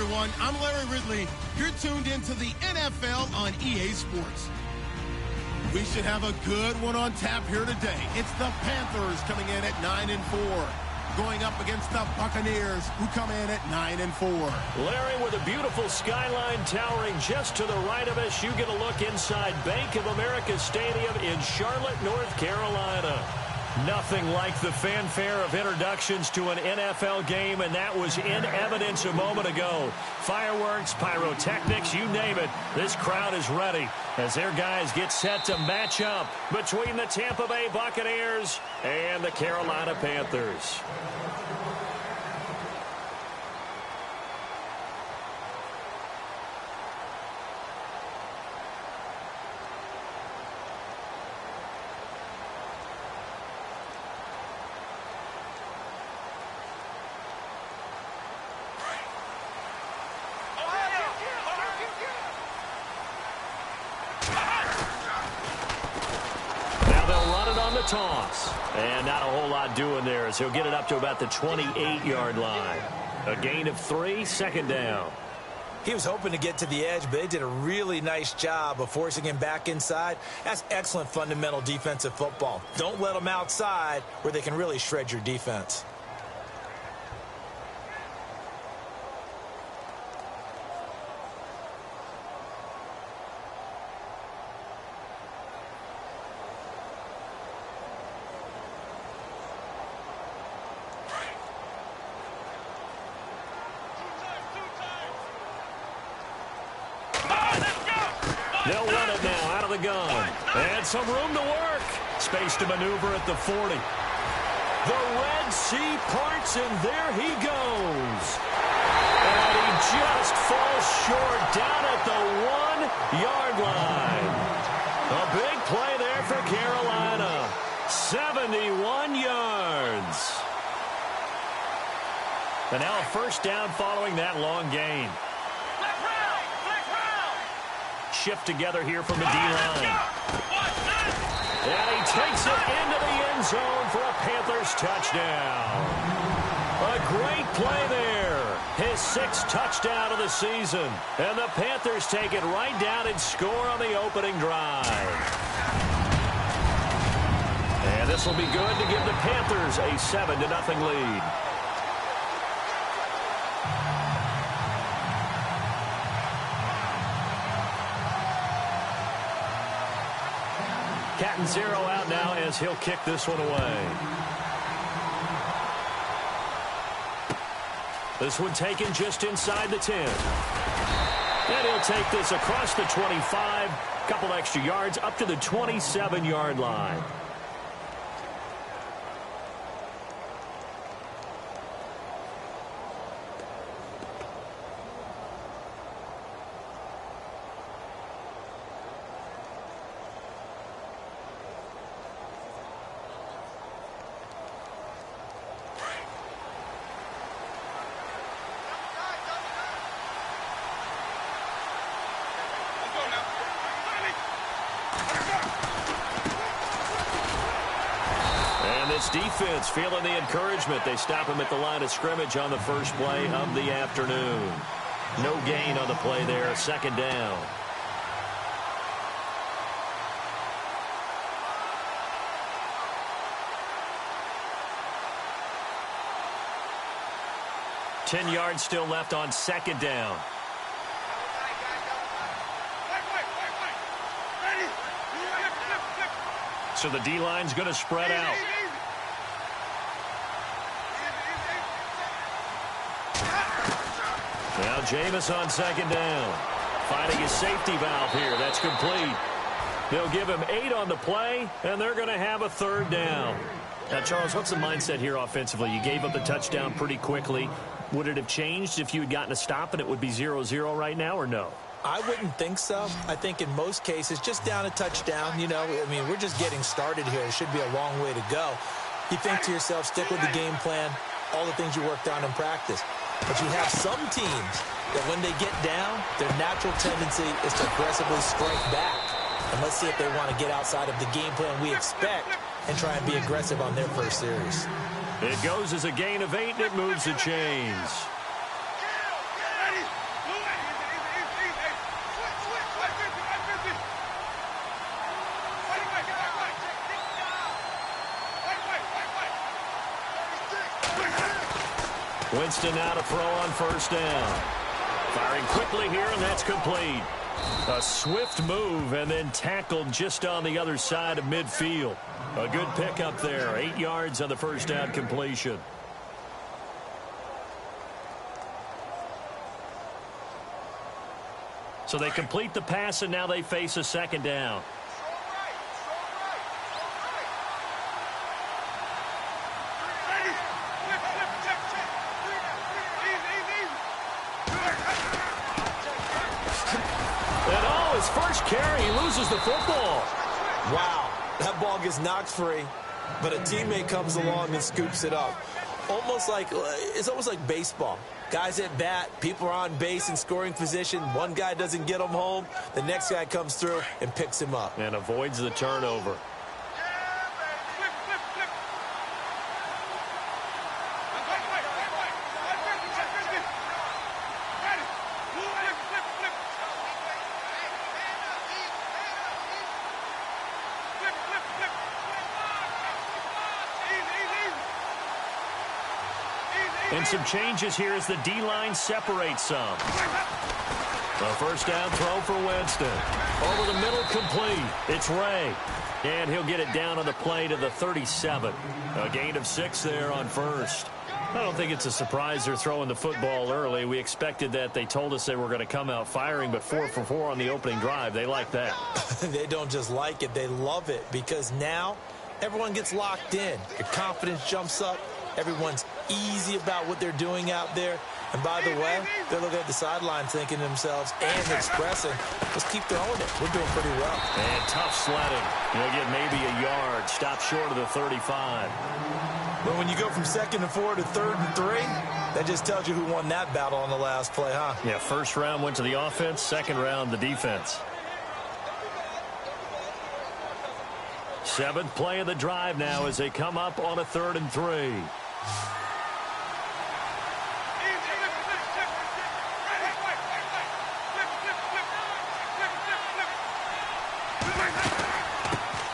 everyone. I'm Larry Ridley. You're tuned into the NFL on EA Sports. We should have a good one on tap here today. It's the Panthers coming in at 9-4. Going up against the Buccaneers, who come in at 9-4. Larry, with a beautiful skyline towering just to the right of us, you get a look inside Bank of America Stadium in Charlotte, North Carolina. Nothing like the fanfare of introductions to an NFL game, and that was in evidence a moment ago. Fireworks, pyrotechnics, you name it. This crowd is ready as their guys get set to match up between the Tampa Bay Buccaneers and the Carolina Panthers. Toss. And not a whole lot doing there as he'll get it up to about the 28-yard line. A gain of 3, second down. He was hoping to get to the edge, but they did a really nice job of forcing him back inside. That's excellent fundamental defensive football. Don't let them outside where they can really shred your defense. They'll run it now out of the gun. And some room to work. Space to maneuver at the 40. The Red Sea parts, and there he goes. And he just falls short down at the 1-yard line. A big play there for Carolina. 71 yards. And now a first down following that long gain. Shift together here from the D-line. And he takes it into the end zone for a Panthers touchdown. A great play there. His 6th touchdown of the season. And the Panthers take it right down and score on the opening drive. And this will be good to give the Panthers a 7-0 lead. Cat and 0 out now as he'll kick this one away. This one taken just inside the 10. And he'll take this across the 25. Couple extra yards up to the 27-yard line. This defense feeling the encouragement. They stop him at the line of scrimmage on the first play of the afternoon. No gain on the play there. Second down. Ten yards still left on second down. So the D-line's going to spread out. Now Jameis on second down. Finding his safety valve here. That's complete. They'll give him 8 on the play, and they're going to have a third down. Now, Charles, what's the mindset here offensively? You gave up the touchdown pretty quickly. Would it have changed if you had gotten a stop and it would be 0-0 right now, or no? I wouldn't think so. I think in most cases, just down a touchdown, you know, I mean, we're just getting started here. It should be a long way to go. You think to yourself, stick with the game plan, all the things you worked on in practice. But you have some teams that when they get down, their natural tendency is to aggressively strike back. And let's see if they want to get outside of the game plan we expect and try and be aggressive on their first series. It goes as a gain of 8, and it moves the chains. Winston now to throw on first down. Firing quickly here, and that's complete. A swift move and then tackled just on the other side of midfield. A good pickup there. 8 yards on the first down completion. So they complete the pass, and now they face a second down. His first carry, he loses the football. Wow, that ball gets knocked free, but a teammate comes along and scoops it up. It's almost like baseball. Guys at bat, people are on base in scoring position. One guy doesn't get him home. The next guy comes through and picks him up. And avoids the turnover. And some changes here as the D-line separates some. A first down throw for Winston. Over the middle, complete. It's Ray. And he'll get it down on the play to the 37. A gain of 6 there on first. I don't think it's a surprise they're throwing the football early. We expected that. They told us they were going to come out firing, but 4 for 4 on the opening drive. They like that. They don't just like it. They love it because now everyone gets locked in. Your confidence jumps up. Everyone's easy about what they're doing out there. And by the way, they're looking at the sideline thinking to themselves and expressing, let's keep throwing it. We're doing pretty well. And tough sledding. You'll get maybe a yard. Stop short of the 35. But when you go from 2nd and 4 to 3rd and 3, that just tells you who won that battle on the last play, huh? Yeah, first round went to the offense, second round the defense. 7th play of the drive now as they come up on a 3rd and 3.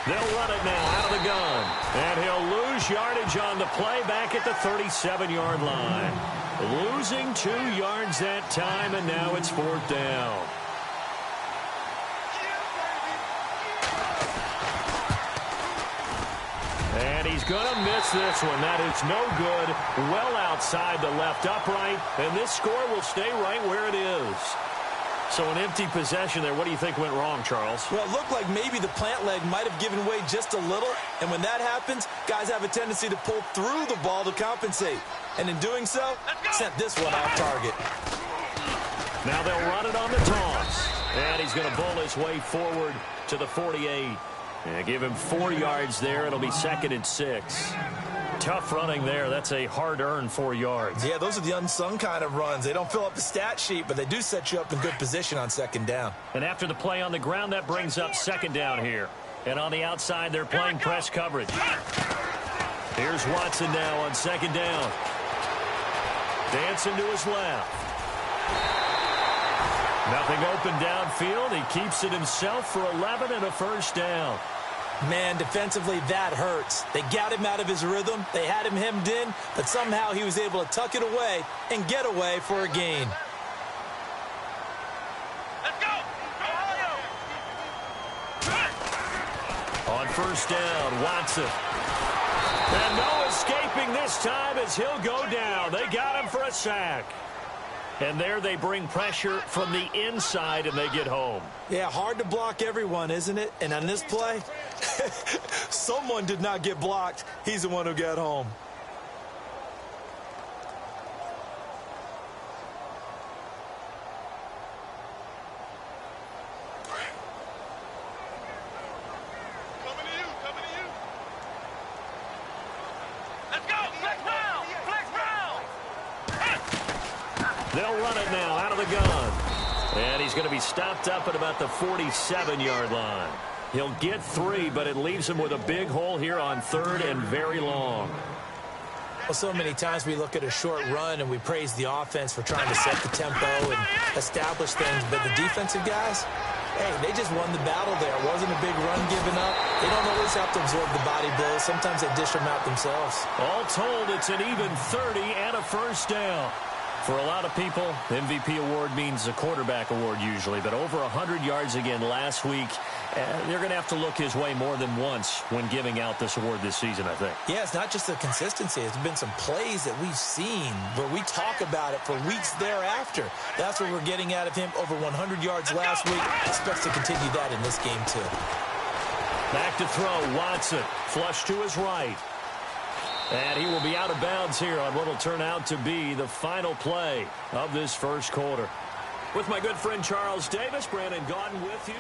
They'll run it now out of the gun. And he'll lose yardage on the play back at the 37-yard line. Losing 2 yards that time, and now it's 4th down. And he's going to miss this one. That is no good. Well outside the left upright. And this score will stay right where it is. So an empty possession there. What do you think went wrong, Charles? Well, it looked like maybe the plant leg might have given way just a little. And when that happens, guys have a tendency to pull through the ball to compensate. And in doing so, sent this one off target. Now they'll run it on the toss. And he's going to bull his way forward to the 48. And give him 4 yards there. It'll be 2nd and 6. Tough running there. That's a hard-earned 4 yards. Yeah, those are the unsung kind of runs. They don't fill up the stat sheet, but they do set you up in good position on 2nd down. And after the play on the ground, that brings up 2nd down here. And on the outside, they're playing press coverage. Here's Watson now on 2nd down. Dancing to his left. Nothing open downfield. He keeps it himself for 11 and a first down. Man, defensively, that hurts. They got him out of his rhythm. They had him hemmed in, but somehow he was able to tuck it away and get away for a gain. Let's go! On first down, Watson. And no escaping this time as he'll go down. They got him for a sack. And there they bring pressure from the inside, and they get home. Yeah, hard to block everyone, isn't it? And on this play, someone did not get blocked. He's the one who got home. Coming to you. Let's go! Flex Brown! Flex Brown! They'll run it now out of the gun. And he's going to be stopped up at about the 47-yard line. He'll get 3, but it leaves him with a big hole here on 3rd and very long. Well, so many times we look at a short run and we praise the offense for trying to set the tempo and establish things, but the defensive guys, Hey, they just won the battle there. It wasn't a big run given up. They don't always have to absorb the body blows. Sometimes they dish them out themselves. All told, it's an even 30 and a first down. For a lot of people, the MVP award means a quarterback award usually, but over 100 yards again last week. They're going to have to look his way more than once when giving out this award this season, I think. Yeah, it's not just the consistency. There's been some plays that we've seen where we talk about it for weeks thereafter. That's what we're getting out of him. Over 100 yards last week. Expects to continue that in this game, too. Back to throw, Watson. Flush to his right. And he will be out of bounds here on what will turn out to be the final play of this first quarter. With my good friend Charles Davis, Brandon Gaudin with you.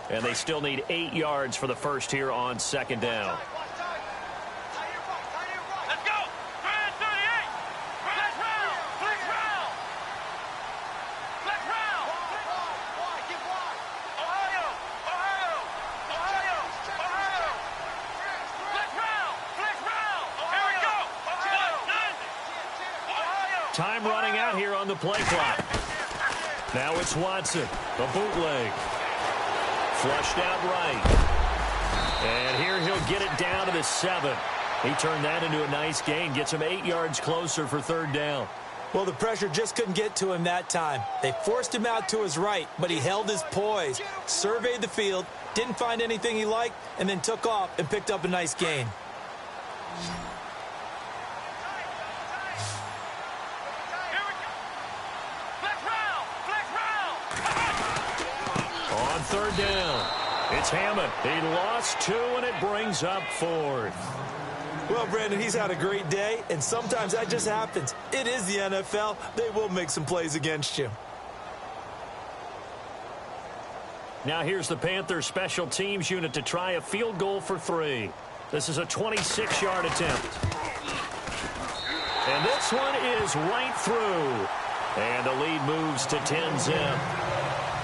And they still need 8 yards for the first here on second down. Let's go. 38. Flex round. Flex round. Flex round. Ohio. Ohio. Ohio. Ohio. Flex round. Flex round. Here we go. Ohio. Time running out here on the play clock. Now it's Watson, the bootleg. Flushed out right. And here he'll get it down to the 7. He turned that into a nice gain. Gets him 8 yards closer for third down. Well, the pressure just couldn't get to him that time. They forced him out to his right, but he held his poise, surveyed the field, didn't find anything he liked, and then took off and picked up a nice gain. On third down, it's Hammond. He lost 2, and it brings up 4th. Well, Brandon, he's had a great day, and sometimes that just happens. It is the NFL. They will make some plays against you. Now here's the Panthers special teams unit to try a field goal for 3. This is a 26-yard attempt. And this one is right through. And the lead moves to 10-zip.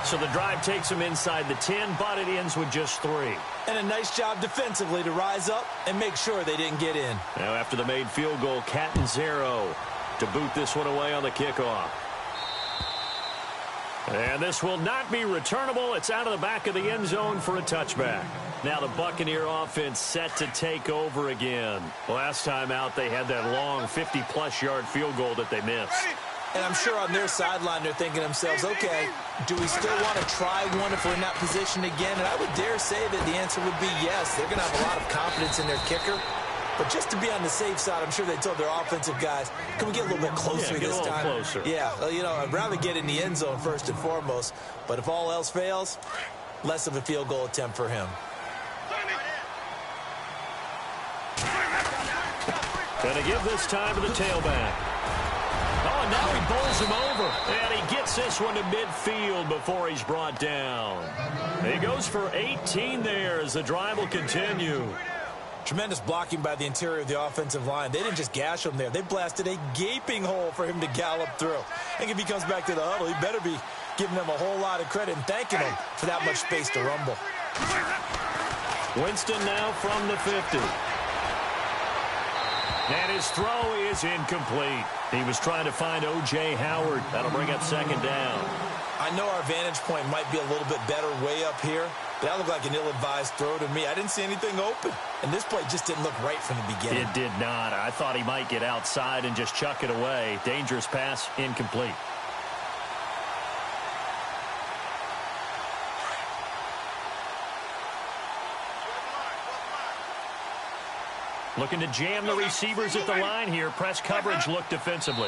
So the drive takes them inside the 10, but it ends with just 3. And a nice job defensively to rise up and make sure they didn't get in. Now after the made field goal, Catanzaro to boot this one away on the kickoff. And this will not be returnable. It's out of the back of the end zone for a touchback. Now the Buccaneer offense set to take over again. Last time out, they had that long 50-plus yard field goal that they missed. And I'm sure on their sideline they're thinking to themselves, okay, do we still want to try one if we're in that position again? And I would dare say that the answer would be yes. They're going to have a lot of confidence in their kicker. But just to be on the safe side, I'm sure they told their offensive guys, can we get a little bit closer this time? Closer. Yeah, well, you know, I'd rather get in the end zone first and foremost. But if all else fails, less of a field goal attempt for him. Going to give this time to the tailback. Oh, now he bowls him over. And he gets this one to midfield before he's brought down. He goes for 18 there as the drive will continue. Tremendous blocking by the interior of the offensive line. They didn't just gash him there. They blasted a gaping hole for him to gallop through. I think if he comes back to the huddle, he better be giving them a whole lot of credit and thanking them for that much space to rumble. Winston now from the 50. And his throw is incomplete. He was trying to find O.J. Howard. That'll bring up second down. I know our vantage point might be a little bit better way up here, but that looked like an ill-advised throw to me. I didn't see anything open, and this play just didn't look right from the beginning. It did not. I thought he might get outside and just chuck it away. Dangerous pass, incomplete. Looking to jam the receivers at the line here. Press coverage look defensively.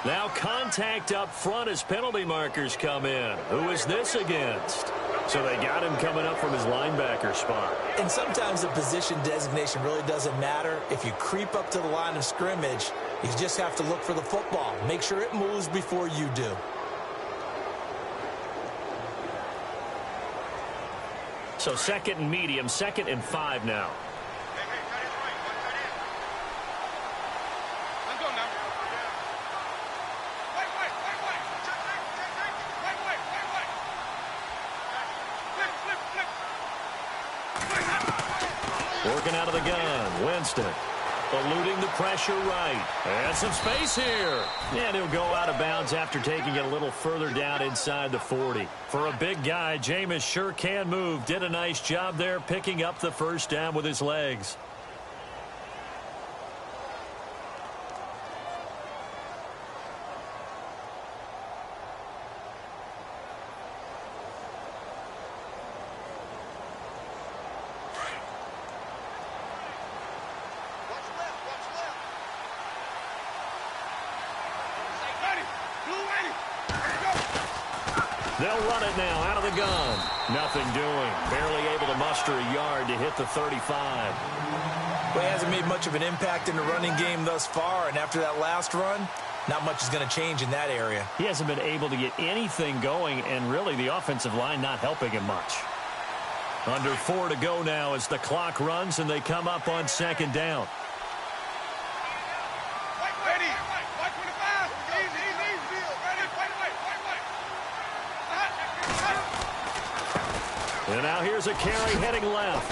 Now contact up front as penalty markers come in. Who is this against? So they got him coming up from his linebacker spot. And sometimes the position designation really doesn't matter. If you creep up to the line of scrimmage, you just have to look for the football. Make sure it moves before you do. So second and medium, 2nd and 5 now. Looking out of the gun, Winston. Eluding the pressure right. And some space here. And he'll go out of bounds after taking it a little further down inside the 40. For a big guy, Jameis sure can move. Did a nice job there picking up the first down with his legs. They'll run it now out of the gun. Nothing doing. Barely able to muster a yard to hit the 35. Well, he hasn't made much of an impact in the running game thus far, and after that last run, not much is going to change in that area. He hasn't been able to get anything going, and really the offensive line not helping him much. Under 4 to go now as the clock runs and they come up on second down. And now here's a carry heading left.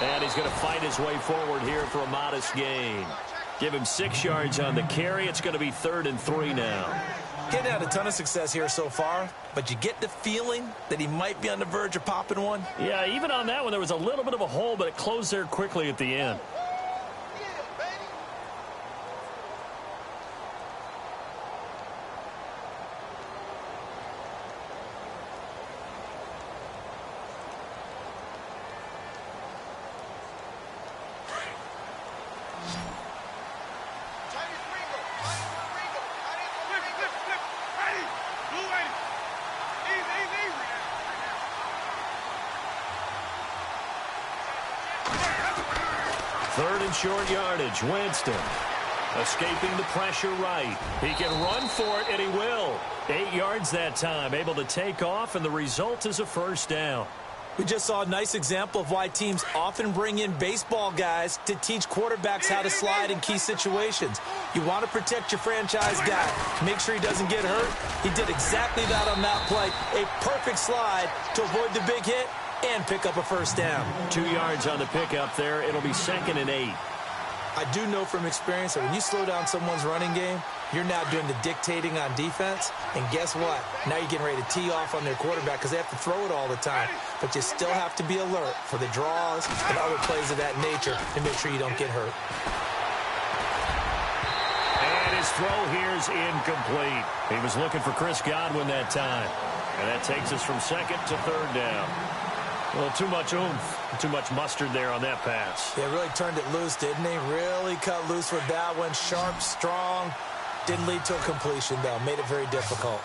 And he's going to fight his way forward here for a modest gain. Give him 6 yards on the carry. It's going to be 3rd and 3 now. Getting had a ton of success here so far, but you get the feeling that he might be on the verge of popping one. Yeah, even on that one, there was a little bit of a hole, but it closed there quickly at the end. Third and short yardage. Winston escaping the pressure right. He can run for it, and he will. 8 yards that time. Able to take off, and the result is a first down. We just saw a nice example of why teams often bring in baseball guys to teach quarterbacks how to slide in key situations. You want to protect your franchise guy. Make sure he doesn't get hurt. He did exactly that on that play. A perfect slide to avoid the big hit and pick up a first down. 2 yards on the pickup there. It'll be 2nd and 8. I do know from experience that when you slow down someone's running game, you're now doing the dictating on defense. And guess what? Now you're getting ready to tee off on their quarterback because they have to throw it all the time. But you still have to be alert for the draws and other plays of that nature to make sure you don't get hurt. And his throw here is incomplete. He was looking for Chris Godwin that time. And that takes us from 2nd to 3rd down. Well, too much oomph, too much mustard there on that pass. Yeah, really turned it loose, didn't he? Really cut loose with that one. Sharp, strong. Didn't lead to a completion, though. Made it very difficult.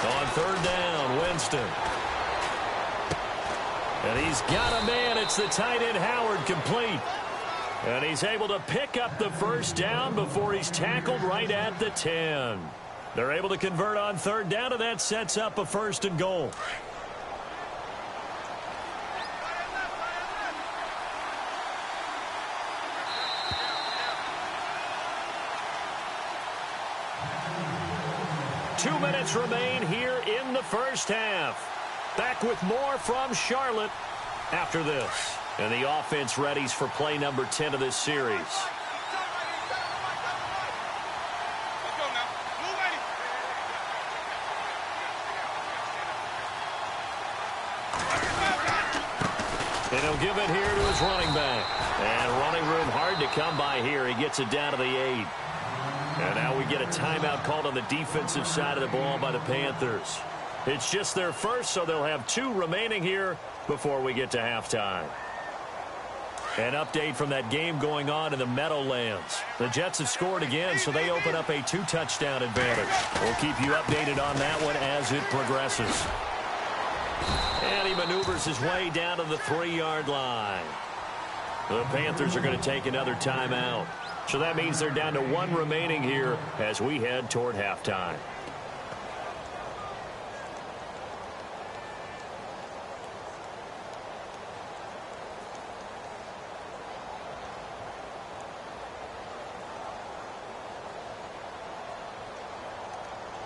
On 3rd down, Winston. And he's got a man. It's the tight end, Howard, complete. And he's able to pick up the first down before he's tackled right at the 10. They're able to convert on 3rd down, and that sets up a 1st and goal. Two minutes remain here in the first half. Back with more from Charlotte after this. And the offense readies for play number 10 of this series. And he'll give it here to his running back. And running room hard to come by here. He gets it down to the 8. And now we get a timeout called on the defensive side of the ball by the Panthers. It's just their first, so they'll have 2 remaining here before we get to halftime. An update from that game going on in the Meadowlands. The Jets have scored again, so they open up a 2-touchdown advantage. We'll keep you updated on that one as it progresses. And he maneuvers his way down to the 3-yard line. The Panthers are going to take another timeout. So that means they're down to 1 remaining here as we head toward halftime.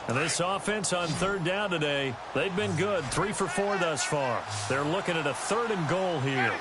And this offense on 3rd down today, they've been good. 3 for 4 thus far. They're looking at a 3rd and goal here.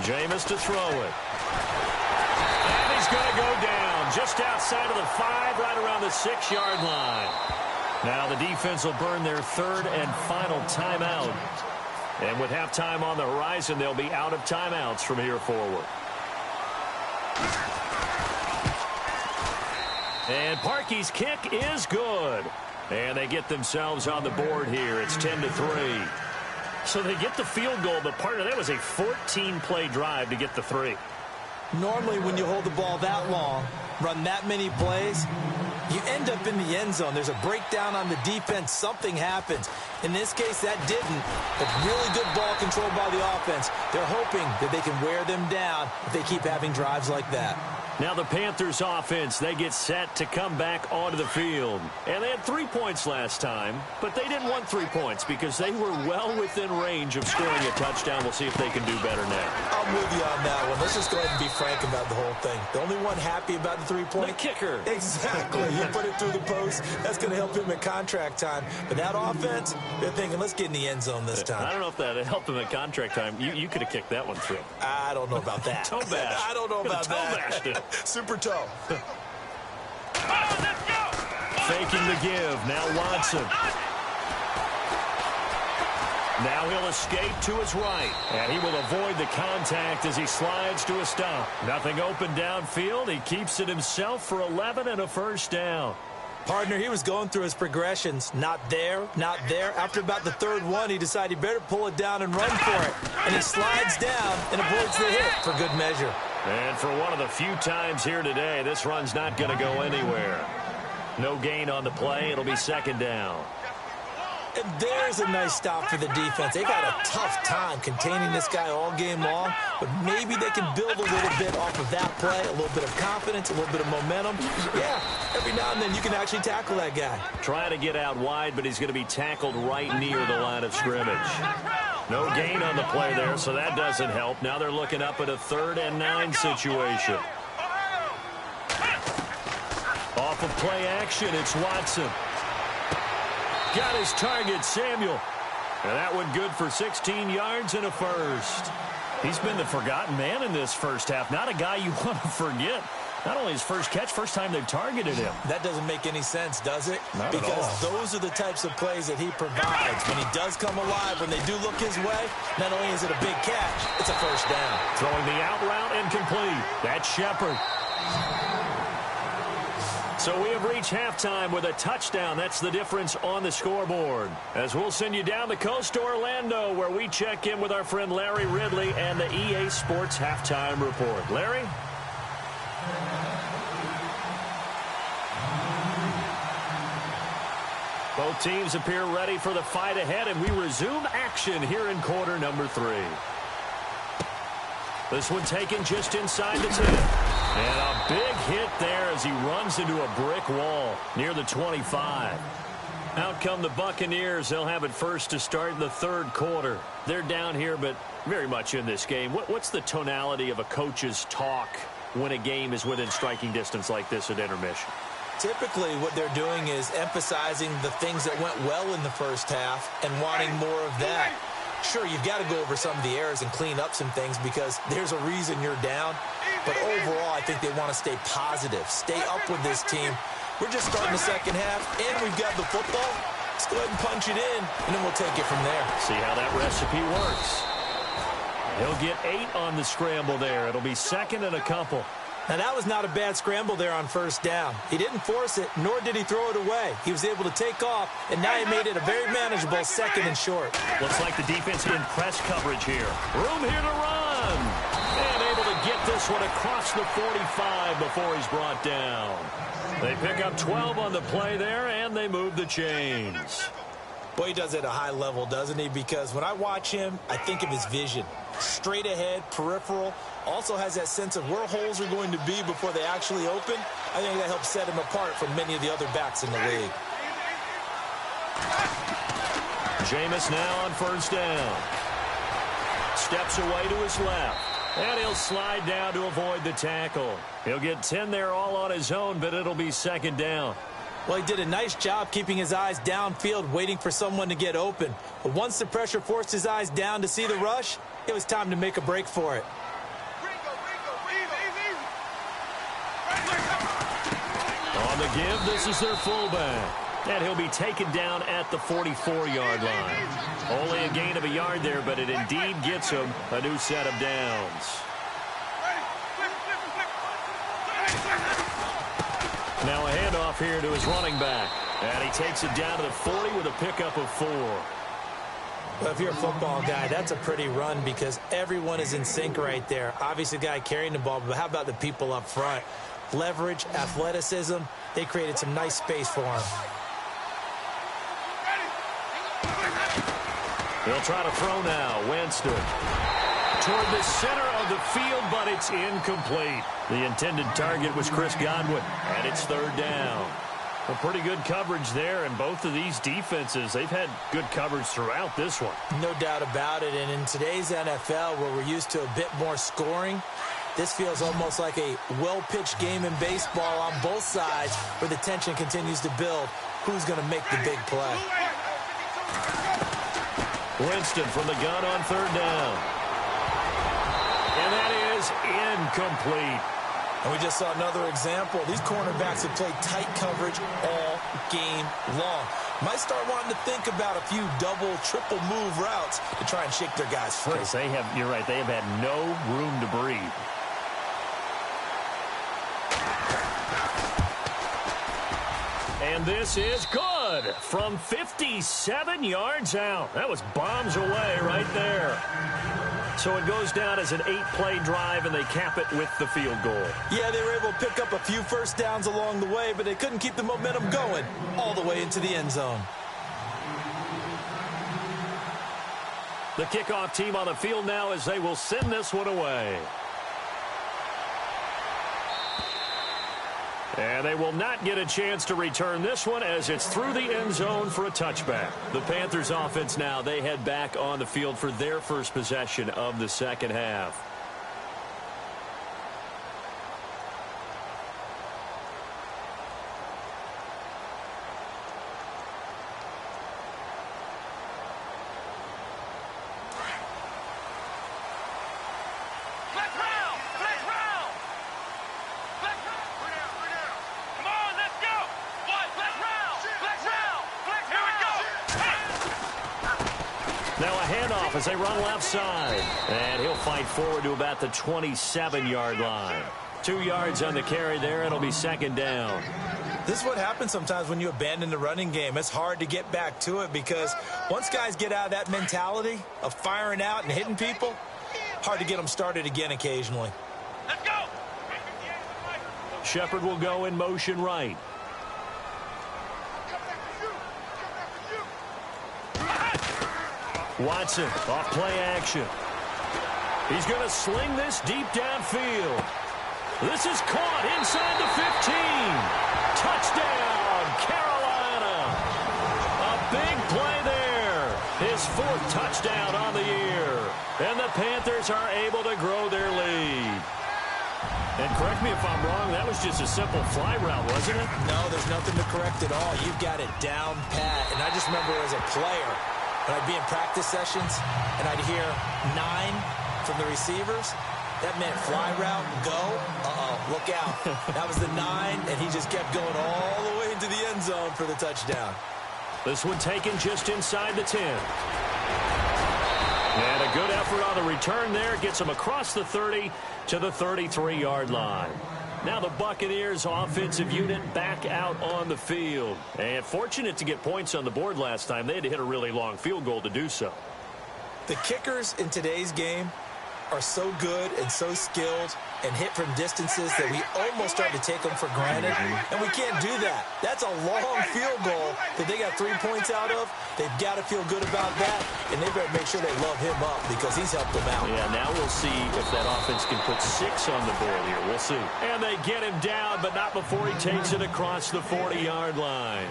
Jameis to throw it. And he's going to go down just outside of the 5, right around the 6-yard line. Now the defense will burn their third and final timeout. And with halftime on the horizon, they'll be out of timeouts from here forward. And Parkey's kick is good. And they get themselves on the board here. It's 10-3. So they get the field goal, but part of that was a 14-play drive to get the 3. Normally, when you hold the ball that long, run that many plays, you end up in the end zone. There's a breakdown on the defense. Something happens. In this case, that didn't. But really good ball control by the offense. They're hoping that they can wear them down if they keep having drives like that. Now the Panthers offense, they get set to come back onto the field. And they had 3 points last time, but they didn't want 3 points because they were well within range of scoring a touchdown. We'll see if they can do better now. I'm with you on that one. Let's just go ahead and be frank about the whole thing. The only one happy about the 3-point? The kicker. Exactly. You put it through the post. That's going to help him at contract time. But that offense, they're thinking, let's get in the end zone this time. I don't know if that helped him at contract time. You could have kicked that one through. I don't know about that. Toe bash. I don't know about toe that. Bashed it. Super toe. Faking the give. Now Watson. Now he'll escape to his right. And he will avoid the contact as he slides to a stop. Nothing open downfield. He keeps it himself for 11 and a first down. Partner, he was going through his progressions. Not there, not there. After about the third one, he decided he better pull it down and run for it. And he slides down and avoids the hit for good measure. And for one of the few times here today, this run's not going to go anywhere. No gain on the play. It'll be second down. And there's a nice stop for the defense. They got a tough time containing this guy all game long, but maybe they can build a little bit off of that play, a little bit of confidence, a little bit of momentum. Yeah, every now and then you can actually tackle that guy. Trying to get out wide, but he's going to be tackled right near the line of scrimmage. No gain on the play there, so that doesn't help. Now they're looking up at a 3rd and 9 situation. Off of play action, it's Watson. Got his target, Samuel. And that one good for 16 yards and a first. He's been the forgotten man in this first half. Not a guy you want to forget. Not only his first catch, first time they've targeted him. That doesn't make any sense, does it? Not because at all. Those are the types of plays that he provides. When he does come alive, when they do look his way, not only is it a big catch, it's a first down. Throwing the out route incomplete. That's Shepard. So we have reached halftime with a touchdown. That's the difference on the scoreboard. As we'll send you down the coast to Orlando, where we check in with our friend Larry Ridley and the EA Sports Halftime Report. Larry? Both teams appear ready for the fight ahead, and we resume action here in quarter number 3. This one taken just inside the 10. And a big hit there as he runs into a brick wall near the 25. Out come the Buccaneers. They'll have it first to start in the 3rd quarter. They're down here, but very much in this game. What's the tonality of a coach's talk when a game is within striking distance like this at intermission? Typically, what they're doing is emphasizing the things that went well in the first half and wanting more of that. Sure, you've got to go over some of the errors and clean up some things because there's a reason you're down. But overall, I think they want to stay positive, stay up with this team. We're just starting the second half, and we've got the football. Let's go ahead and punch it in, and then we'll take it from there. See how that recipe works. He'll get 8 on the scramble there. It'll be second and a couple. Now, that was not a bad scramble there on first down. He didn't force it, nor did he throw it away. He was able to take off, and now he made it a very manageable 2nd and short. Looks like the defense in press coverage here. Room here to run. And able to get this one across the 45 before he's brought down. They pick up 12 on the play there, and they move the chains. Boy, he does it at a high level, doesn't he? Because when I watch him, I think of his vision. Straight ahead, peripheral. Also has that sense of where holes are going to be before they actually open. I think that helps set him apart from many of the other backs in the league. Jameis now on first down. Steps away to his left. And he'll slide down to avoid the tackle. He'll get 10 there all on his own, but it'll be second down. Well, he did a nice job keeping his eyes downfield, waiting for someone to get open. But once the pressure forced his eyes down to see the rush, it was time to make a break for it. On the give, this is their fullback. And he'll be taken down at the 44-yard line. Only a gain of a yard there, but it indeed gets him a new set of downs. Now a handoff here to his running back. And he takes it down to the 40 with a pickup of 4. Well, if you're a football guy, that's a pretty run because everyone is in sync right there. Obviously, the guy carrying the ball, but how about the people up front? Leverage, athleticism, they created some nice space for him. They'll try to throw now. Winston toward the center of the field, but it's incomplete. The intended target was Chris Godwin, and it's 3rd down. Well, pretty good coverage there, and both of these defenses, they've had good coverage throughout this one. No doubt about it, and in today's NFL, where we're used to a bit more scoring, this feels almost like a well-pitched game in baseball on both sides where the tension continues to build. Who's going to make the big play? Winston from the gun on 3rd down. And that is incomplete. And we just saw another example. These cornerbacks have played tight coverage all game long. Might start wanting to think about a few double, triple move routes to try and shake their guys free. Because you're right, they have had no room to breathe. And this is good from 57 yards out. That was bombs away right there. So it goes down as an 8-play drive, and they cap it with the field goal. Yeah, they were able to pick up a few first downs along the way, but they couldn't keep the momentum going all the way into the end zone. The kickoff team on the field now as they will send this one away. And they will not get a chance to return this one as it's through the end zone for a touchback. The Panthers offense now, they head back on the field for their first possession of the second half. As they run left side. And he'll fight forward to about the 27-yard line. 2 yards on the carry there. It'll be 2nd down. This is what happens sometimes when you abandon the running game. It's hard to get back to it because once guys get out of that mentality of firing out and hitting people, hard to get them started again occasionally. Let's go! Shepard will go in motion right. Watson off play action. He's going to sling this deep downfield. This is caught inside the 15. Touchdown, Carolina. A big play there. His 4th touchdown on the year. And the Panthers are able to grow their lead. And correct me if I'm wrong, that was just a simple fly route, wasn't it? No, there's nothing to correct at all. You've got it down pat. And I just remember as a player, when I'd be in practice sessions and I'd hear 9 from the receivers, that meant fly route, go, look out. That was the 9, and he just kept going all the way into the end zone for the touchdown. This one taken just inside the 10. And a good effort on the return there. Gets him across the 30 to the 33-yard line. Now the Buccaneers offensive unit back out on the field. And fortunate to get points on the board last time. They had to hit a really long field goal to do so. The kickers in today's game are so good and so skilled and hit from distances that we almost start to take them for granted. And we can't do that. That's a long field goal that they got 3 points out of. They've got to feel good about that, and they better make sure they love him up because he's helped them out. Yeah, now we'll see if that offense can put 6 on the board here. We'll see. And they get him down, but not before he takes it across the 40-yard line.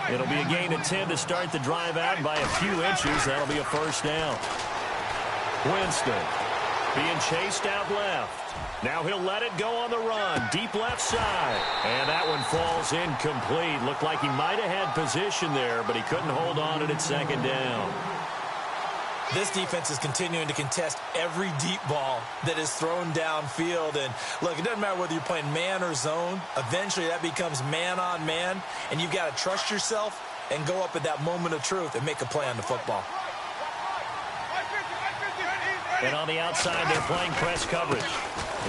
It'll be a gain of 10 to start the drive out, and by a few inches, that'll be a 1st down. Winston being chased out left. Now he'll let it go on the run. Deep left side. And that one falls incomplete. Looked like he might have had position there, but he couldn't hold on it at 2nd down. This defense is continuing to contest every deep ball that is thrown downfield. And, look, it doesn't matter whether you're playing man or zone. Eventually, that becomes man-on-man, and you've got to trust yourself and go up at that moment of truth and make a play on the football. And on the outside, they're playing press coverage.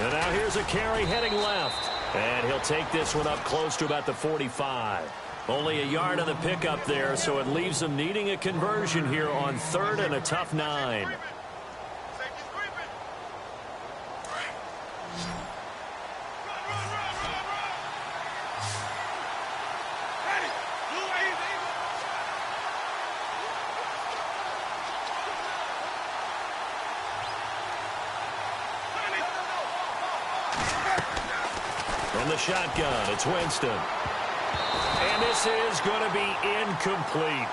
And now here's a carry heading left. And he'll take this one up close to about the 45. Only a yard on the pickup there, so it leaves them needing a conversion here on 3rd and a tough 9. From the shotgun, it's Winston. And this is going to be incomplete.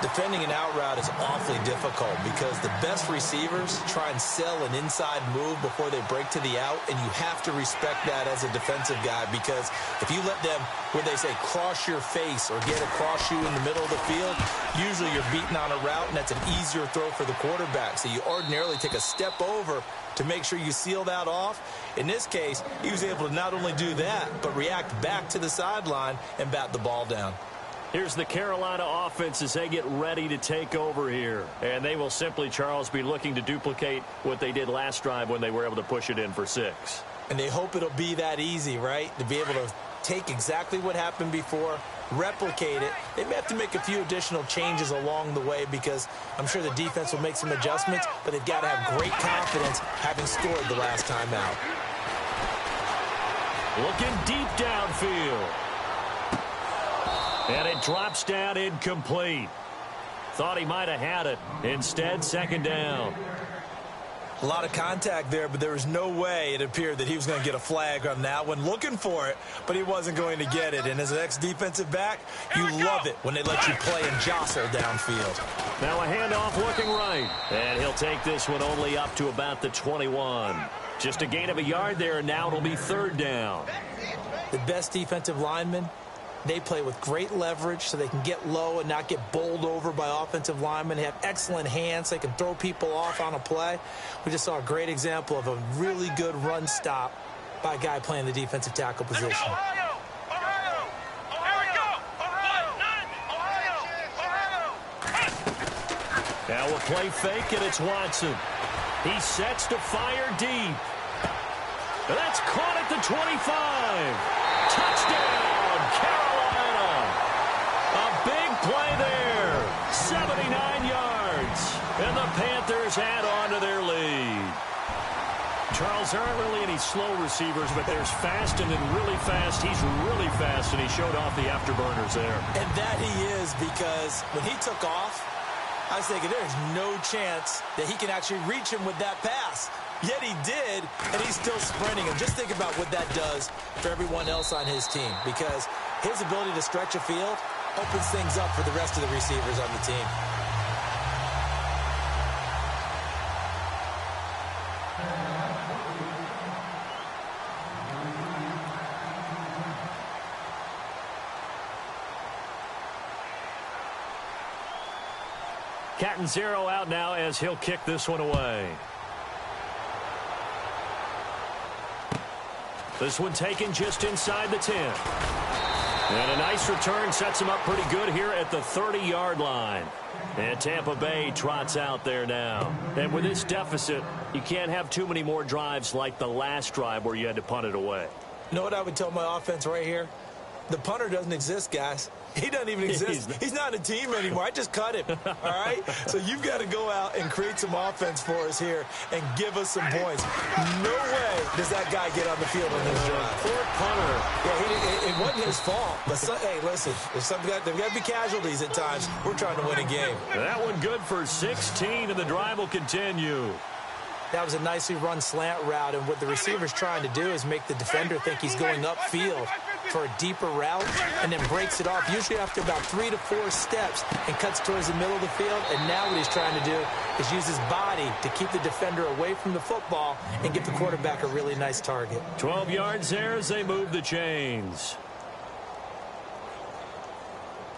Defending an out route is awfully difficult because the best receivers try and sell an inside move before they break to the out, and you have to respect that as a defensive guy, because if you let them, when they say cross your face or get across you in the middle of the field, usually you're beaten on a route, and that's an easier throw for the quarterback. So you ordinarily take a step over to make sure you seal that off. In this case, he was able to not only do that, but react back to the sideline and bat the ball down. Here's the Carolina offense as they get ready to take over here. And they will simply, Charles, be looking to duplicate what they did last drive when they were able to push it in for 6. And they hope it'll be that easy, right? To be able to take exactly what happened before, replicate it. They may have to make a few additional changes along the way because I'm sure the defense will make some adjustments, but they've got to have great confidence having scored the last time out. Looking deep downfield. And it drops down incomplete. Thought he might have had it. Instead, 2nd down. A lot of contact there, but there was no way it appeared that he was going to get a flag on that one. Looking for it, but he wasn't going to get it. And as an ex-defensive back, you love it when they let you play and jostle downfield. Now a handoff looking right. And he'll take this one only up to about the 21. Just a gain of a yard there, and now it'll be 3rd down. The best defensive linemen, they play with great leverage so they can get low and not get bowled over by offensive linemen. They have excellent hands. They can throw people off on a play. We just saw a great example of a really good run stop by a guy playing the defensive tackle position. Now a play fake, and it's Watson. He sets to fire deep. That's caught at the 25. Touchdown, Carolina. A big play there. 79 yards. And the Panthers add on to their lead. Charles, there aren't really any slow receivers, but there's fast and then really fast. He's really fast, and he showed off the afterburners there. And that he is, because when he took off, I was thinking there's no chance that he can actually reach him with that pass. Yet he did, and he's still sprinting. And just think about what that does for everyone else on his team, because his ability to stretch a field opens things up for the rest of the receivers on the team. Cat and 0 out now as he'll kick this one away. This one taken just inside the 10. And a nice return sets him up pretty good here at the 30-yard line. And Tampa Bay trots out there now. And with this deficit, you can't have too many more drives like the last drive where you had to punt it away. You know what I would tell my offense right here? The punter doesn't exist, guys. He doesn't even exist. He's not a team anymore. I just cut him, all right? So you've got to go out and create some offense for us here and give us some points. No way does that guy get on the field on this drive. Poor punter. Yeah, it wasn't his fault. But, hey, listen, there's got to be casualties at times. We're trying to win a game. That one good for 16, and the drive will continue. That was a nicely run slant route, and what the receiver's trying to do is make the defender think he's going upfield for a deeper route and then breaks it off, usually after about 3 to 4 steps, and cuts towards the middle of the field. And now what he's trying to do is use his body to keep the defender away from the football and give the quarterback a really nice target. 12 yards there as they move the chains.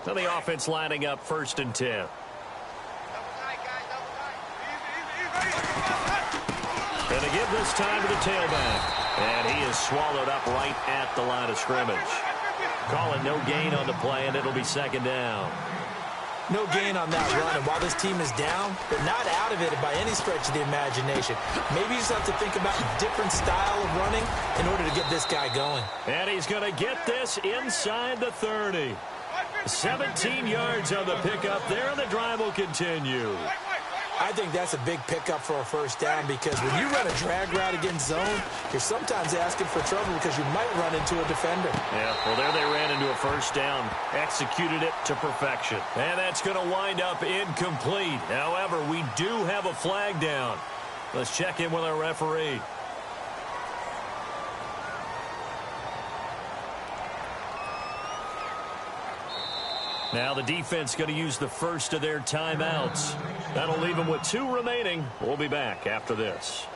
Now the offense lining up 1st and 10. They give this time to the tailback. And he is swallowed up right at the line of scrimmage. Calling no gain on the play, and it'll be second down. No gain on that run, and while this team is down, they're not out of it by any stretch of the imagination. Maybe you just have to think about a different style of running in order to get this guy going. And he's going to get this inside the 30. 17 yards on the pickup there, and the drive will continue. I think that's a big pickup for a first down because when you run a drag route against zone, you're sometimes asking for trouble because you might run into a defender. Yeah, well, there they ran into a first down, executed it to perfection. And that's going to wind up incomplete. However, we do have a flag down. Let's check in with our referee. Now the defense going to use the first of their timeouts. That'll leave them with 2 remaining. We'll be back after this.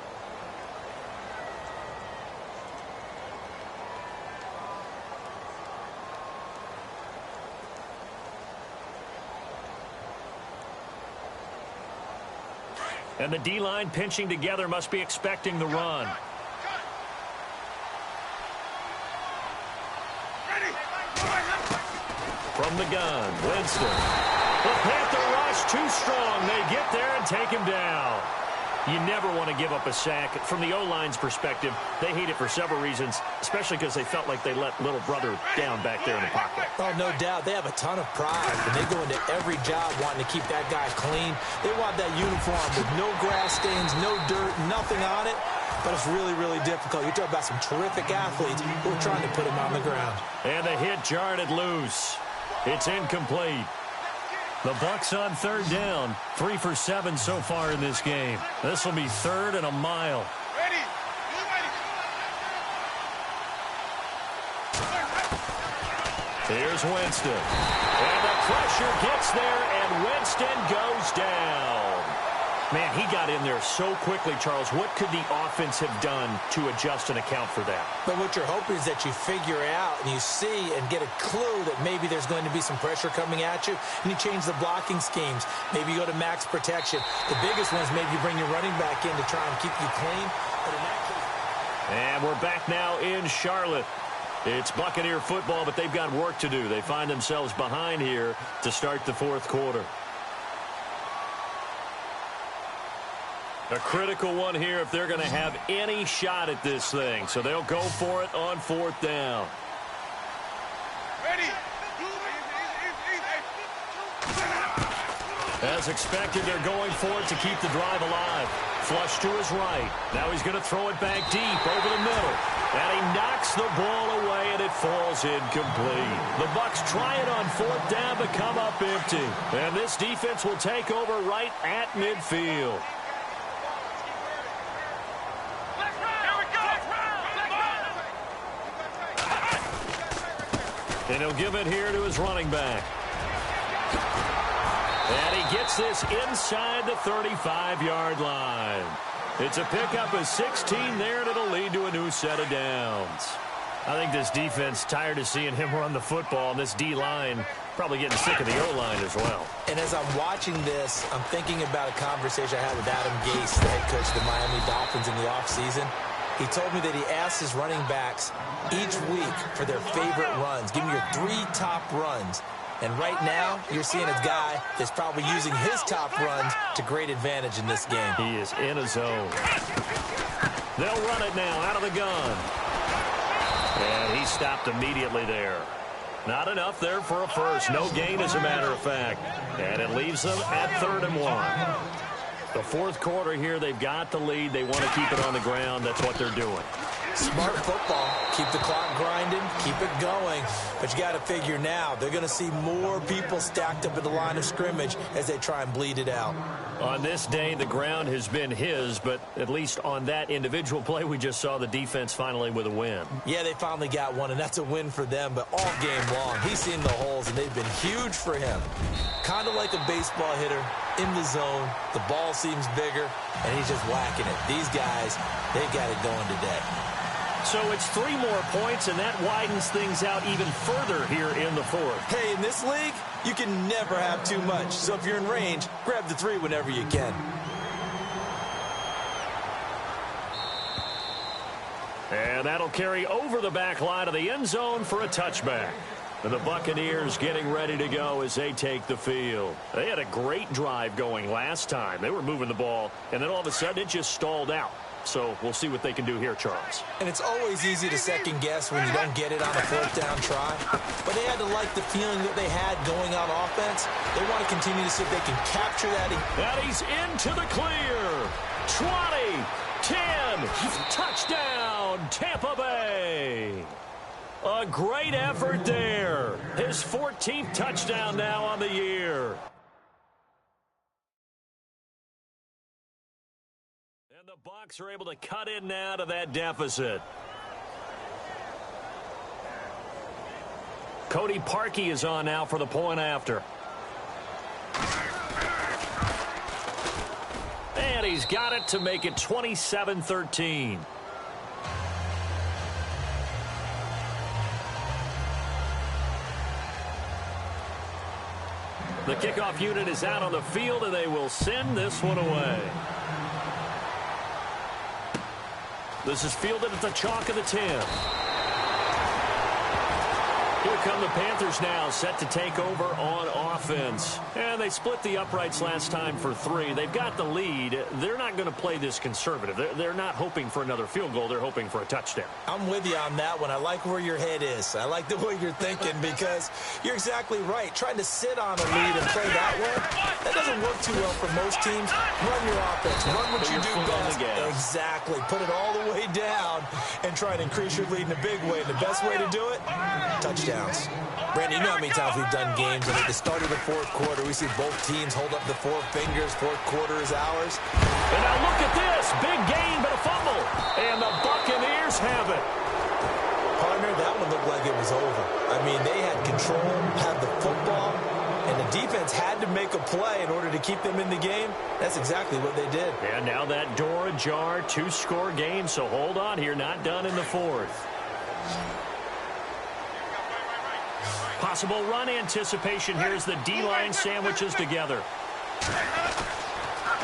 And the D-line pinching together must be expecting the run. From the gun, Winston. The Panther rush too strong. They get there and take him down. You never want to give up a sack. From the O-line's perspective, they hate it for several reasons, especially because they felt like they let little brother down back there in the pocket. Oh, no doubt. They have a ton of pride, and they go into every job wanting to keep that guy clean. They want that uniform with no grass stains, no dirt, nothing on it. But it's really, really difficult. You're talking about some terrific athletes who are trying to put him on the ground. And the hit jarred it loose. It's incomplete. The Bucs on third down. 3 for 7 so far in this game. This will be 3rd and a mile. Here's Winston. And the pressure gets there, and Winston goes down. Man, he got in there so quickly, Charles. What could the offense have done to adjust and account for that? But what you're hoping is that you figure out and you see and get a clue that maybe there's going to be some pressure coming at you, and you change the blocking schemes. Maybe you go to max protection. The biggest ones, maybe you bring your running back in to try and keep you clean. But in that case... And we're back now in Charlotte. It's Buccaneer football, but they've got work to do. They find themselves behind here to start the 4th quarter. A critical one here if they're going to have any shot at this thing. So they'll go for it on 4th down. Ready. As expected, they're going for it to keep the drive alive. Flush to his right. Now he's going to throw it back deep over the middle. And he knocks the ball away, and it falls incomplete. The Bucs try it on 4th down, but come up empty. And this defense will take over right at midfield. And he'll give it here to his running back. And he gets this inside the 35-yard line. It's a pickup of 16 there, and it'll lead to a new set of downs. I think this defense tired of seeing him run the football, and this D-line probably getting sick of the O-line as well. And as I'm watching this, I'm thinking about a conversation I had with Adam Gase, the head coach of the Miami Dolphins in the offseason. He told me that he asked his running backs each week for their favorite runs. Give me your 3 top runs. And right now, you're seeing a guy that's probably using his top runs to great advantage in this game. He is in a zone. They'll run it now out of the gun. And he stopped immediately there. Not enough there for a first. No gain, as a matter of fact. And it leaves them at 3rd and 1. The 4th quarter here, they've got the lead. They want to keep it on the ground. That's what they're doing. Smart football. Keep the clock grinding. Keep it going. But you got to figure now, they're going to see more people stacked up at the line of scrimmage as they try and bleed it out. On this day, the ground has been his, but at least on that individual play, we just saw the defense finally with a win. Yeah, they finally got one, and that's a win for them, but all game long, he's seen the holes, and they've been huge for him. Kind of like a baseball hitter in the zone. The ball seems bigger, and he's just whacking it. These guys, they've got it going today. So it's 3 more points, and that widens things out even further here in the 4th. Hey, in this league, you can never have too much. So if you're in range, grab the 3 whenever you can. And that'll carry over the back line of the end zone for a touchback. And the Buccaneers getting ready to go as they take the field. They had a great drive going last time. They were moving the ball, and then all of a sudden it just stalled out. So we'll see what they can do here, Charles. And it's always easy to second guess when you don't get it on a fourth down try. But they had to like the feeling that they had going on offense. They want to continue to see if they can capture that. And he's into the clear. 20, 10, touchdown, Tampa Bay. A great effort there. His 14th touchdown now on the year. And the Bucs are able to cut in now to that deficit. Cody Parkey is on now for the point after. And he's got it to make it 27-13. The kickoff unit is out on the field, and they will send this one away. This is fielded at the chalk of the 10. Here come the Panthers now, set to take over on offense. And they split the uprights last time for 3. They've got the lead. They're not going to play this conservative. They're not hoping for another field goal. They're hoping for a touchdown. I'm with you on that one. I like where your head is. I like the way you're thinking because you're exactly right. Trying to sit on a lead and play that way, that doesn't work too well for most teams. Run your offense. Run what you do best. Exactly. Put it all the way down and try to increase your lead in a big way. And the best way to do it, touchdown. Brandon, you know how many times we've done games, and at the start of the fourth quarter, we see both teams hold up the 4 fingers. Fourth quarter is ours. And now look at this. Big gain, but a fumble. And the Buccaneers have it. Partner, that one looked like it was over. I mean, they had control, had the football, and the defense had to make a play in order to keep them in the game. That's exactly what they did. And now that door ajar, 2-score game, so hold on here. Not done in the fourth. Possible run anticipation here as the D-line sandwiches together.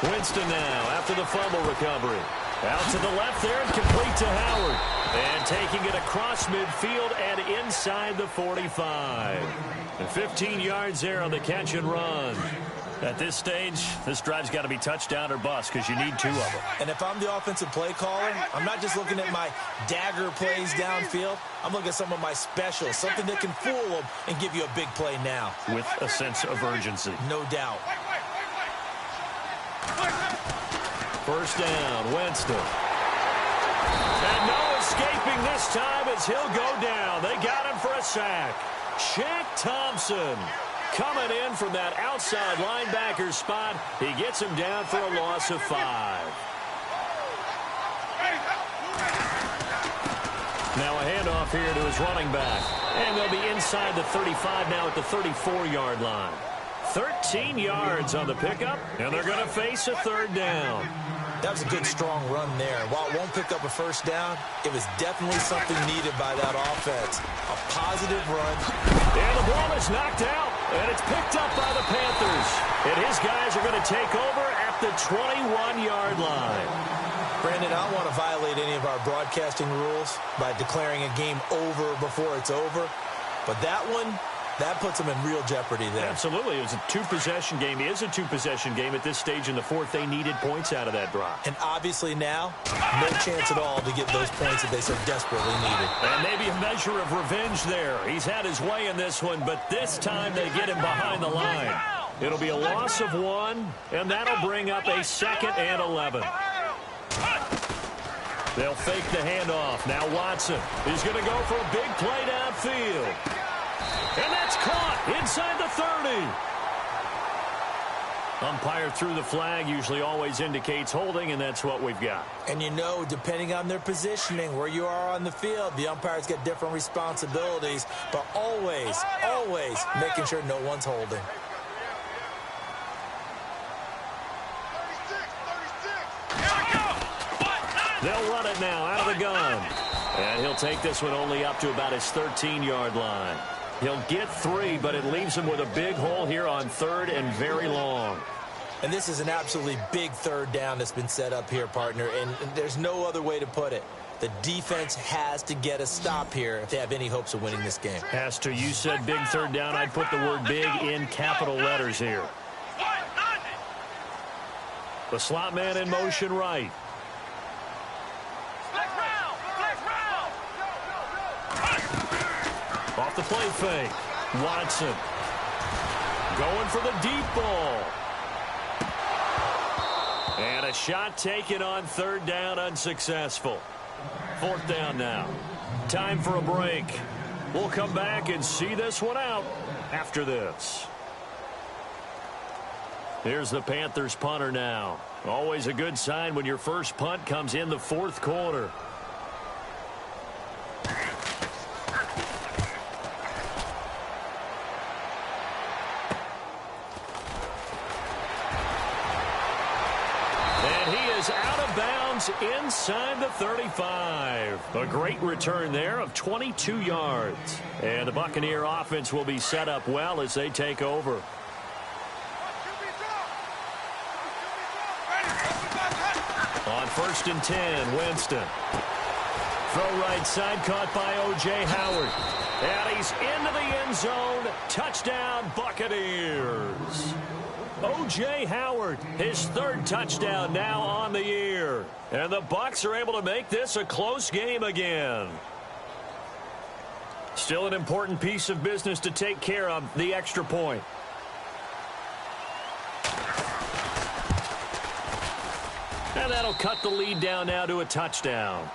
Winston now after the fumble recovery. Out to the left there and complete to Howard. And taking it across midfield and inside the 45. And 15 yards there on the catch and run. At this stage, this drive's got to be touchdown or bust because you need 2 of them. And if I'm the offensive play caller, I'm not just looking at my dagger plays downfield. I'm looking at some of my specials, something that can fool them and give you a big play now. With a sense of urgency. No doubt. First down, Winston. And no escaping this time as he'll go down. They got him for a sack. Shaq Thompson coming in from that outside linebacker spot. He gets him down for a loss of 5. Now a handoff here to his running back. And they'll be inside the 35 now at the 34-yard line. 13 yards on the pickup, and they're going to face a 3rd down. That was a good, strong run there. While it won't pick up a first down, it was definitely something needed by that offense. A positive run. And the ball is knocked out, and it's picked up by the Panthers. And his guys are going to take over at the 21-yard line. Brandon, I don't want to violate any of our broadcasting rules by declaring a game over before it's over. But that one, that puts them in real jeopardy there. Absolutely. It was a 2-possession game. It is a 2-possession game at this stage in the fourth. They needed points out of that drive. And obviously now, no chance at all to get those points that they so desperately needed. And maybe a measure of revenge there. He's had his way in this one, but this time they get him behind the line. It'll be a loss of 1, and that'll bring up a 2nd and 11. They'll fake the handoff. Now Watson is going to go for a big play downfield. And that's caught inside the 30. Umpire threw the flag, usually always indicates holding, and that's what we've got. And you know, depending on their positioning, where you are on the field, the umpires get different responsibilities, but always, always making sure no one's holding. They'll run it now out of the gun. And he'll take this one only up to about his 13-yard line. He'll get 3, but it leaves him with a big hole here on 3rd and very long. And this is an absolutely big 3rd down that's been set up here, partner, and there's no other way to put it. The defense has to get a stop here if they have any hopes of winning this game. Pastor, you said big third down. I'd put the word big in capital letters here. The slot man in motion right. Off the play fake. Watson going for the deep ball. And a shot taken on third down, unsuccessful. Fourth down now. Time for a break. We'll come back and see this one out after this. Here's the Panthers punter now. Always a good sign when your first punt comes in the fourth quarter. And he is out of bounds inside the 35. A great return there of 22 yards. And the Buccaneer offense will be set up well as they take over. On 1st and 10, Winston. Throw right side, caught by O.J. Howard. And he's into the end zone. Touchdown, Buccaneers. O.J. Howard, his third touchdown now on the year. And the Bucs are able to make this a close game again. Still an important piece of business to take care of, the extra point. And that'll cut the lead down now to a touchdown.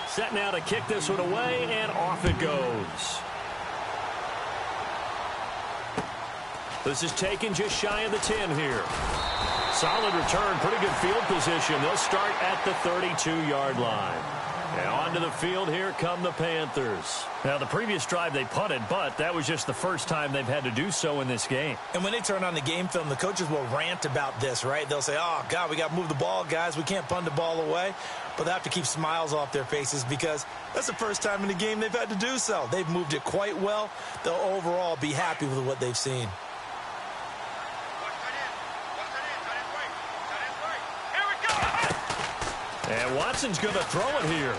Set now to kick this one away, and off it goes. This is taken just shy of the 10 here. Solid return, pretty good field position. They'll start at the 32-yard line. And onto the field, here come the Panthers. Now, the previous drive they punted, but that was just the first time they've had to do so in this game. And when they turn on the game film, the coaches will rant about this, right? They'll say, oh, God, we got to move the ball, guys. We can't punt the ball away. But they have to keep smiles off their faces because that's the first time in the game they've had to do so. They've moved it quite well. They'll overall be happy with what they've seen. And Watson's going to throw it here.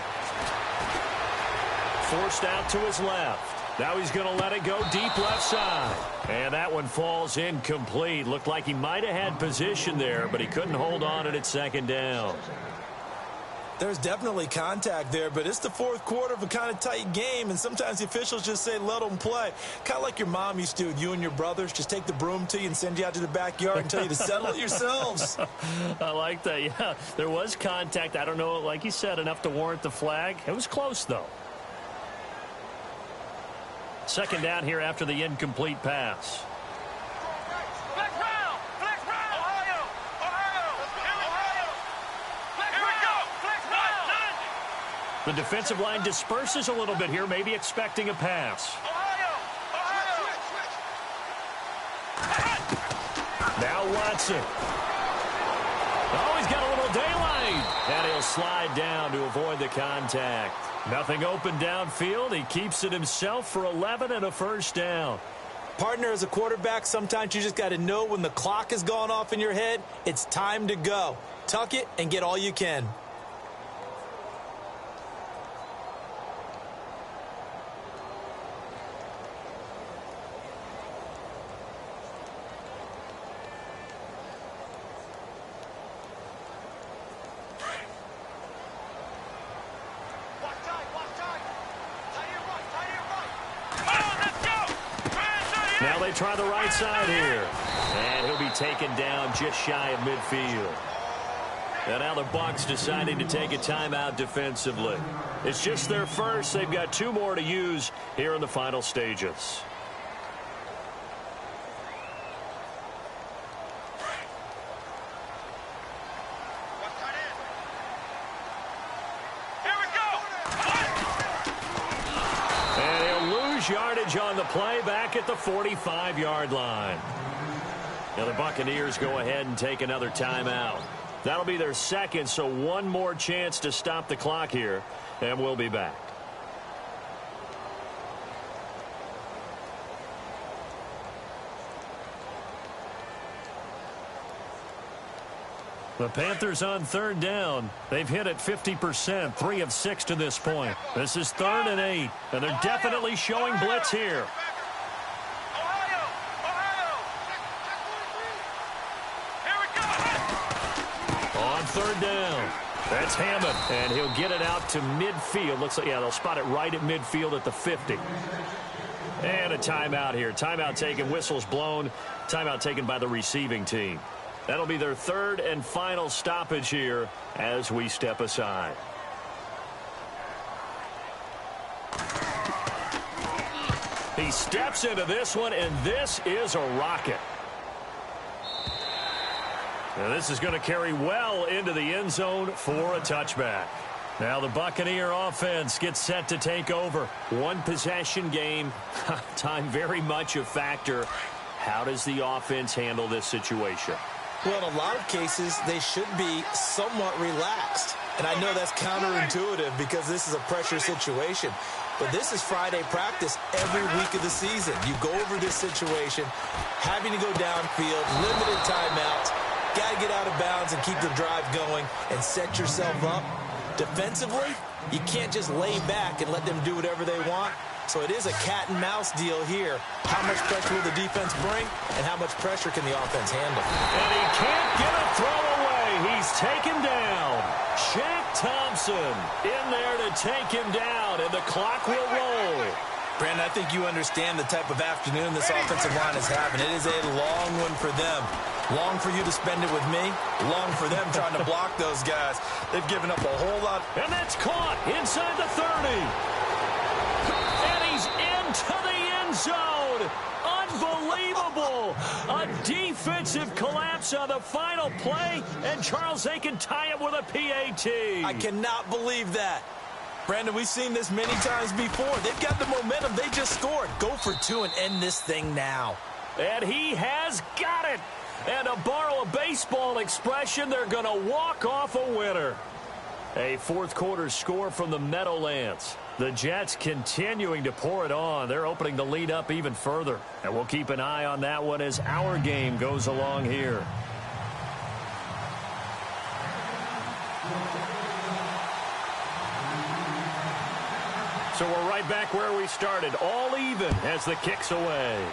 Forced out to his left. Now he's going to let it go deep left side. And that one falls incomplete. Looked like he might have had position there, but he couldn't hold on it at second down. There's definitely contact there, but it's the fourth quarter of a kind of tight game, and sometimes the officials just say, let them play. Kind of like your mom used to, you and your brothers, just take the broom to you and send you out to the backyard and tell you to settle it yourselves. I like that, yeah. There was contact. I don't know, like you said, enough to warrant the flag. It was close, though. Second down here after the incomplete pass. The defensive line disperses a little bit here, maybe expecting a pass. Now Watson. Oh, he's got a little daylight. And he'll slide down to avoid the contact. Nothing open downfield. He keeps it himself for 11 and a first down. Partner, as a quarterback, sometimes you just got to know when the clock has gone off in your head, it's time to go. Tuck it and get all you can. Now they try the right side here. And he'll be taken down just shy of midfield. And now the Bucs deciding to take a timeout defensively. It's just their first. They've got two more to use here in the final stages. Yardage on the play back at the 45-yard line. Now the Buccaneers go ahead and take another timeout. That'll be their second, so one more chance to stop the clock here, and we'll be back. The Panthers on third down. They've hit it 50%, 3 of 6 to this point. This is 3rd and 8, and they're definitely showing blitz here. On third down, that's Hammond, and he'll get it out to midfield. Looks like, yeah, they'll spot it right at midfield at the 50. And a timeout here. Timeout taken, whistles blown. Timeout taken by the receiving team. That'll be their 3rd and final stoppage here as we step aside. He steps into this one, and this is a rocket. Now this is going to carry well into the end zone for a touchback. Now the Buccaneer offense gets set to take over. One possession game. Time very much a factor. How does the offense handle this situation? Well, in a lot of cases, they should be somewhat relaxed. And I know that's counterintuitive because this is a pressure situation. But this is Friday practice every week of the season. You go over this situation, having to go downfield, limited timeouts, got to get out of bounds and keep the drive going and set yourself up. Defensively, you can't just lay back and let them do whatever they want. So it is a cat and mouse deal here. How much pressure will the defense bring, and how much pressure can the offense handle? And he can't get a throw away. He's taken down. Shaq Thompson in there to take him down, and the clock will roll. Brandon, I think you understand the type of afternoon this offensive line is having. It is a long one for them. Long for you to spend it with me. Long for them trying to block those guys. They've given up a whole lot. And that's caught inside the 30. And he's into the end zone. Unbelievable. A defensive collapse on the final play, and Charles, they can tie it with a PAT. I cannot believe that. Brandon, we've seen this many times before. They've got the momentum. They just scored. Go for 2 and end this thing now. And he has got it. And to borrow a baseball expression, they're going to walk off a winner. A fourth-quarter score from the Meadowlands. The Jets continuing to pour it on. They're opening the lead up even further. And we'll keep an eye on that one as our game goes along here. So we're right back where we started. All even as the kick's away.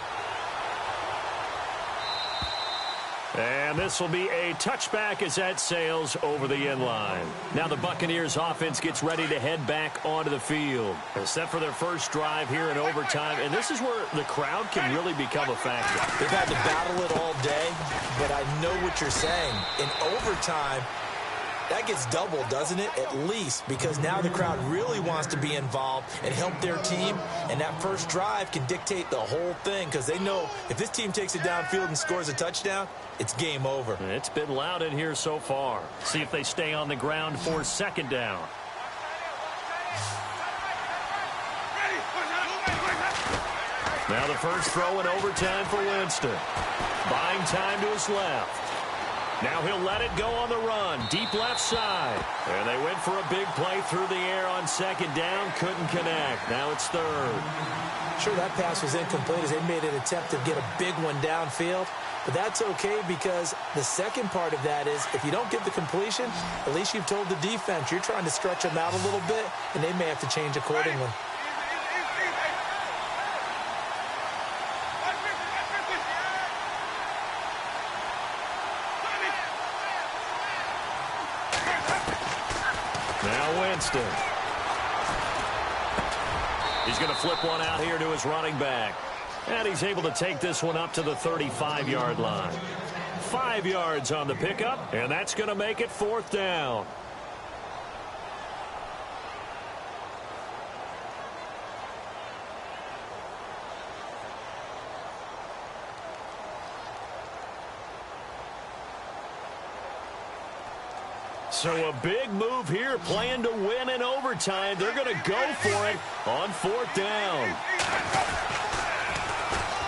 And this will be a touchback as that sails over the end line. Now the Buccaneers offense gets ready to head back onto the field. They're set for their first drive here in overtime, and this is where the crowd can really become a factor. They've had to battle it all day, but I know what you're saying. In overtime, that gets doubled, doesn't it? At least, because now the crowd really wants to be involved and help their team, and that first drive can dictate the whole thing because they know if this team takes it downfield and scores a touchdown, it's game over. It's been loud in here so far. See if they stay on the ground for second down. Now the first throw in overtime for Winston. Buying time to his left. Now he'll let it go on the run. Deep left side. And they went for a big play through the air on second down. Couldn't connect. Now it's third. Sure, that pass was incomplete as they made an attempt to get a big one downfield. But that's okay because the second part of that is if you don't get the completion, at least you've told the defense you're trying to stretch them out a little bit, and they may have to change accordingly. Now Winston. He's going to flip one out here to his running back. And he's able to take this one up to the 35-yard line. 5 yards on the pickup, and that's going to make it fourth down. So a big move here, playing to win in overtime. They're going to go for it on fourth down.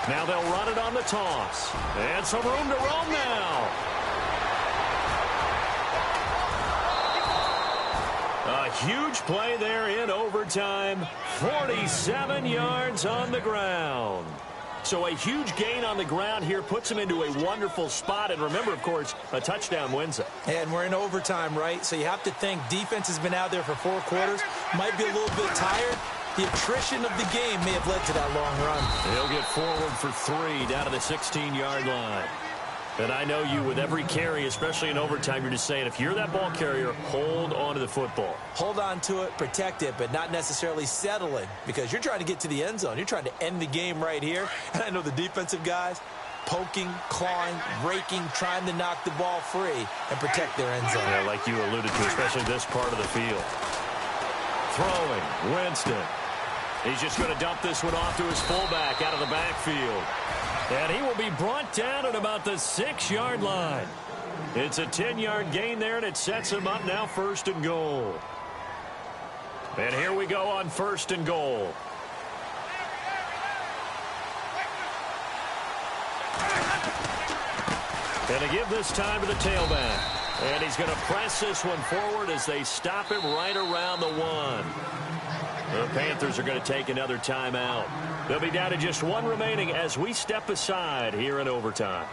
Now they'll run it on the toss. And some room to roam now. A huge play there in overtime. 47 yards on the ground. So a huge gain on the ground here puts them into a wonderful spot. And remember, of course, a touchdown wins it. And we're in overtime, right? So you have to think defense has been out there for 4 quarters, might be a little bit tired. The attrition of the game may have led to that long run. He'll get forward for 3 down to the 16-yard line. And I know you, with every carry, especially in overtime, you're just saying, if you're that ball carrier, hold on to the football. Hold on to it, protect it, but not necessarily settle it, because you're trying to get to the end zone. You're trying to end the game right here. And I know the defensive guys poking, clawing, raking, trying to knock the ball free and protect their end zone. Yeah, like you alluded to, especially this part of the field. Throwing, Winston. He's just going to dump this one off to his fullback out of the backfield. And he will be brought down at about the 6-yard line. It's a 10-yard gain there, and it sets him up now 1st and goal. And here we go on 1st and goal. And to give this time to the tailback. And he's going to press this one forward as they stop him right around the 1. The Panthers are going to take another timeout. They'll be down to just 1 remaining as we step aside here in overtime.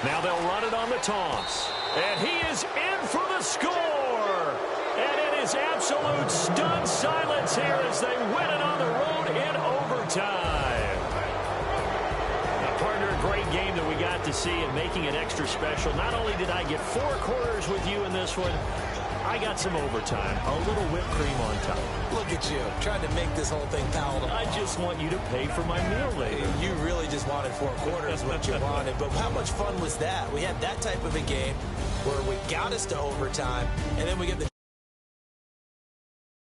Now they'll run it on the toss. And he is in for the score. And it is absolute stunned silence here as they win it on the road in overtime. Now, partner, a great game that we got to see and making it extra special. Not only did I get 4 quarters with you in this one, I got some overtime, a little whipped cream on top. Look at you, trying to make this whole thing palatable. I just want you to pay for my meal later. You really just wanted 4 quarters, what you wanted. But how much fun was that? We had that type of a game where we got us to overtime, and then we get the